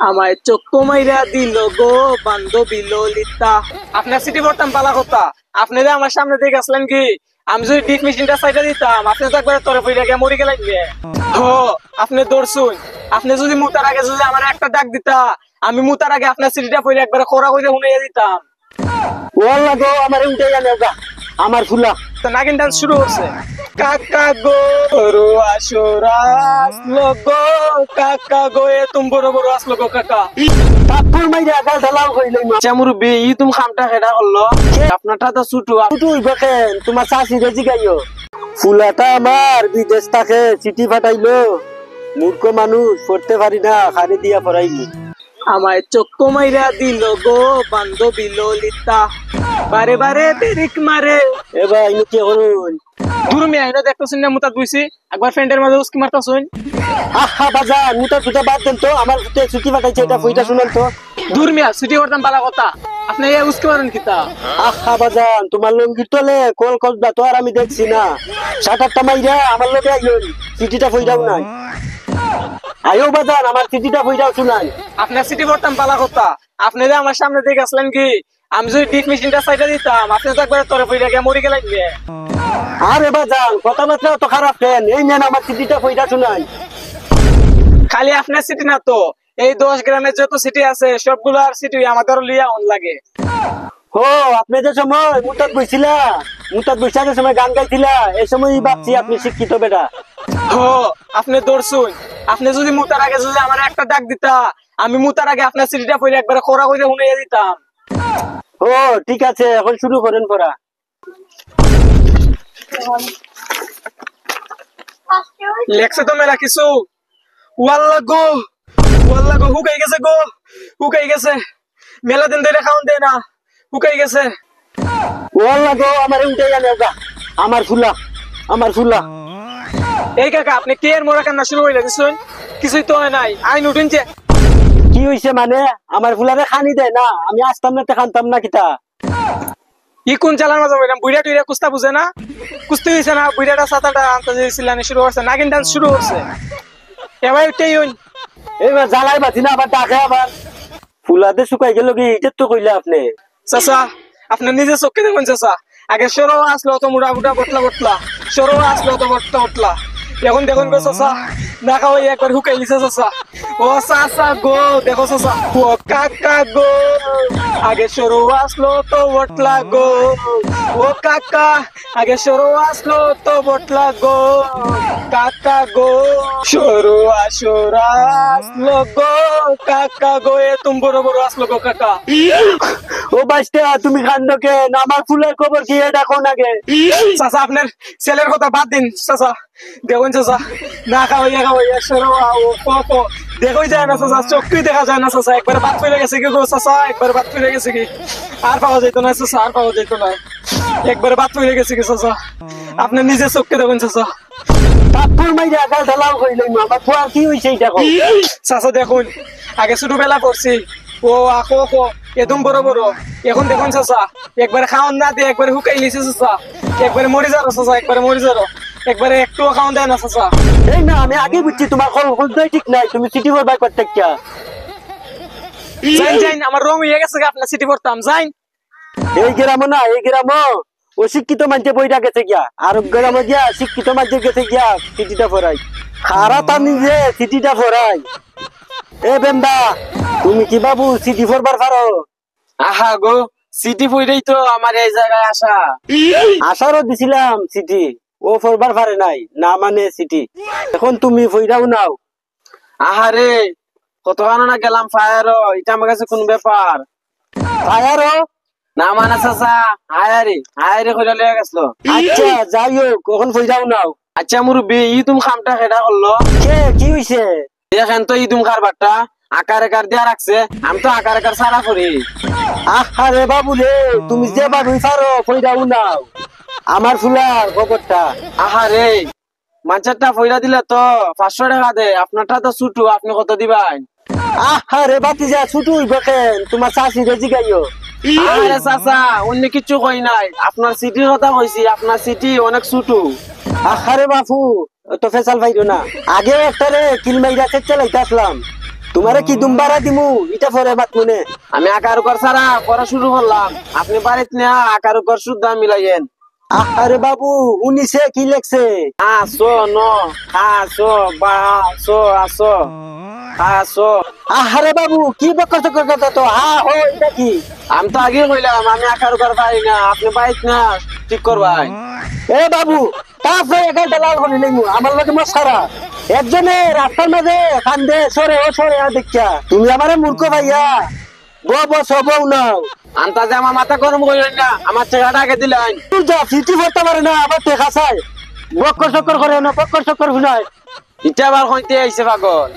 আমায় চক্কু মাইরা দিল গো বান্ধবী ললিতা। আপনার সিটি বর্তাম পালা কথা, আপনি যে আমার সামনে দিয়ে গেছিলেন কি? আমি যদি ডিপ মেশিনটা সাইডে দিতাম, আপনি তো একবার তরে ফিরে গিয়ে মরে গেলেন। হো, আপনি দৌড়ছুন। আপনি যদি মুতার আগে যদি আমার একটা ডাক দিতা, আমি মুতার আগে আপনার সিটিটা ফিরে একবার খোরা করে শুনিয়ে দিতাম। ওয়াল্লা গো আমার উঠে গেল আমার ফুলা তো নাগিন ডান্স শুরু হচ্ছে। কাকা গো বড় আসরা আসলো গো, কাকা গো এ তুম বড় বড় আসলো গো কাকা। কাপুর মাইরা গাল ঢালাও কইলে মুরব্বী ই তুমি খামটা খেটা করলো, আপনারটা তো ছুটু। তুই বকেন তোমার চাষি রে জিগাইও ফুলাটা আমার বিদেশ থাকে চিঠি ফাটাইলো মূর্খ মানুষ পড়তে পারি না খালি দিয়া পড়াইলি আমায় চক্কু মাইরা দিল গো বান্ধবী ললিতা, বারে বারে বেরিক মারে। এবার ইনু কি করুন দূর মিয়া এনে দেখতেছেন না মুতাত বইছি, একবার ফ্রেন্ডের মাঝে উস্কি মারতাছুন। আহা বাজার মুটা ছুটা বাদ দেন তো আমার ছুটি ফাটাইছে এটা ফইটা শুনেন তো দূর মিয়া ছুটি করতাম পালা কথা, আপনি এই উস্কি মারেন কিতা? আহা বাজান তোমার লঙ্গির তলে কল কসবা তো আর আমি দেখছি না সাটারটা মাইরা আমার লগে আইলো চিঠিটা ফইরাও নাই আয়ো বাজান আমার চিঠিটা ফইরাও শুনাই আপনার সিটি করতাম পালা কথা, আপনি যে আমার সামনে দিয়ে গেছিলেন কি? আমি যদি ডিপ মেশিনটা সাইডে দিতাম, আপনি তো একবার তরে ফিরে গিয়ে মরে গেলেন। আরে বাজান কথাবার্তা তো খারাপ কেন এই নেন আমার চিঠিটা ফইরা শুনাই খালি আপনার সিটি না তো, এই 10 গ্রামের যত সিটি আছে সবগুলার সিটি আমাদের লিয়া অন লাগে। হো আপনি যে সময় মুতাদ বৈশাখের সময় গান গাইছিলা এই সময় ভাবছি আপনি শিক্ষিত বেটা হো, আপনি দৌড়ছুন। আপনি যদি মুতার আগে যদি আমার একটা ডাক দিতা, আমি মুতার আগে আপনার সিটিটা পড়ে একবার খোরা করে শুনিয়ে দিতাম। ও ঠিক আছে এখন শুরু করেন পড়া লেখছে তো মেলা কিছু। ওয়াল্লা গো হুকাই গেছে গো, হুকাই গেছে। মেলা দিন ধরে খাওন দেয় না, হুকাই গেছে। ওয়াল্লা গো আমার উঠে গেল আমার ফুলা এই কাকা আপনি কে এর মোরা কান্না শুরু হইলে দিচ্ছেন? কিছুই তো হয় নাই, আইন উঠেনছে। কি হইছে মানে আমার ফুলারে খানি দেয় না আমি আসতাম না খানতাম না কিতা ই কোন চালার মাঝে বললাম বুড়া টুইরা কুস্তা বুঝে না, কুস্তি হয়েছে না, বুড়াটা সাঁতারটা আনতে চিল্লানি শুরু করছে, নাগিন ডান্স শুরু করছে। এবার উঠেই হইন। এবার জ্বালাই বাজি না আবার ডাকে আবার ফুলাতে শুকাই গেল কি এটা তো কইলে আপনি চাচা আপনি নিজে চোখে দেখুন চাচা, আগে সরো আসলো তো মুড়া মুড়া বটলা, সরো আসলো তো বটলা। এখন দেখুন গো চাচা, দেখা হয়ে একবার হুকাই লিছে চাচা। ও চাচা গো দেখো চাচা, ও কাকা গো আগে সরো আসলো তো বটলা গো, ও কাকা আগে সরো আসলো তো বটলা গো, কাকা গো সরো আসরা আসলো গো, কাকা গো এ তুমি বড় বড় আসলো গো কাকা। ও বাস্তা তুমি কান্দো কেন আমার ফুলের খবর কি দেখো নাগে চাচা আপনার ছেলের কথা বাদ দিন চাচা, দেখুন চাচা না খাওয়াইয়া সরো ও দেখোই যায় না চাচা, চোখই দেখা যায় না চাচা, একবার বাদ ফেলে গেছে কি গো চাচা, একবার বাদ ফেলে গেছে কি? আর পাওয়া যেত না চাচা, আর পাওয়া যেত না, একবার বাদ ফেলে গেছে কি চাচা? আপনি নিজে চোখকে দেখুন চাচা। কাপুর মাইরা গাল ঢালাও কইলে আমার ফুয়ার কি হইছে এটা কও চাচা দেখুন, আগে ছোটবেলা পড়ছি, ও আখো একদম বড় বড়, এখন দেখুন চাচা একবারে খাওয়ান না দিয়ে একবারে হুকাই লিছে চাচা, একবারে মরে যারো চাচা, একবারে মরে যারো, একবারে একটুও খাওয়ান দেয় না চাচা। এই না আমি আগে বুঝছি তোমার খোঁজটাই ঠিক নাই তুমি সিটি বরবাদ করতে কিয়া যাইন আমার রং হয়ে গেছে আপনার সিটি পড়তাম যাইন। এই গ্রামও না এই গ্রামও অশিক্ষিত মানুষে বইটা গেছে গিয়া আর গ্রামে গিয়া শিক্ষিত মানুষের গেছে গিয়া সিটিটা ফরাই খারাপ আমি যে সিটিটা ফরাই এ বেন্দা তুমি কি বাবু সিটি ফরবার পারো আহা গো সিটি পড়েই তো আমার এই জায়গায় আসা। আশারও দিছিলাম সিটি ও ফরবার পারে নাই না মানে সিটি এখন তুমি ফইরাও নাও আহারে কতখানো না গেলাম ফায়ারও, এটা আমার কাছে কোন ব্যাপার? ফায়ারও না মানে চাচা হায়ারে কইরা লয়ে গেছলো। আচ্ছা যাই হোক কখন ফইরাও নাও আচ্ছা মুরব্বী ই তুমি খামটা খেটা করলো কে কি হইছে দেখেন তো ই তুমি কারবারটা আকার দিয়া রাখছে, আমি তো আকার সারা করি। আরে বাবু রে তুমি যে বাবুই পারো ফইরাও নাও আমার ফুলার খবরটা আহারে মাঞ্চারটা ফইরা দিলে তো 500 টাকা দে, আপনারটা তো ছুটু, আপনি কত দিবেন? আরে বাতি যা ছুটু হইব কেন তোমার চাষি রে জিগাইও আরে চাচা অন্য কিছু কই নাই, আপনার সিটির কথা কইছি, আপনার সিটি অনেক ছুটু। আরে বাপু তো ফেসাল ভাইরো না আগেও একটা রে কিল মাইরা চালাইতে আসলাম তোমারে কি দুমবারা দিমু এটা পরে বাত মনে। আমি আকার কর সারা পড়া শুরু করলাম, আপনি বাড়িতে না আকার কর শুদ্ধ মিলাইয়েন। আরে বাবু উনিশে কি লেখছে? আসো ন আসো বা আসো আসো আসো। আরে বাবু কি বকর চকর কথা তো হো এটা কি? আমি তো আগে কইলাম আমি আকার কর পারি না, আপনি বাড়িতে না ঠিক করবাই। এ বাবু তারপরে এখানটা লাল করে নিমু আমার লগে মশারা একজনে রাস্তার মাঝে কান্দে সরে ও সরে দেখিয়া তুমি আমারে মূর্খ ভাইয়া বউ নাও। আন্তাজে আমার মাথা গরম করেন না, আমার টাকাটা আগে দিলেন। তুই যা ফিটি করতে পারে না আবার টেকা চাই বকর চক্কর করে না বকর চক্কর শুনায়। ইটা আবার হইতে আইছে পাগল।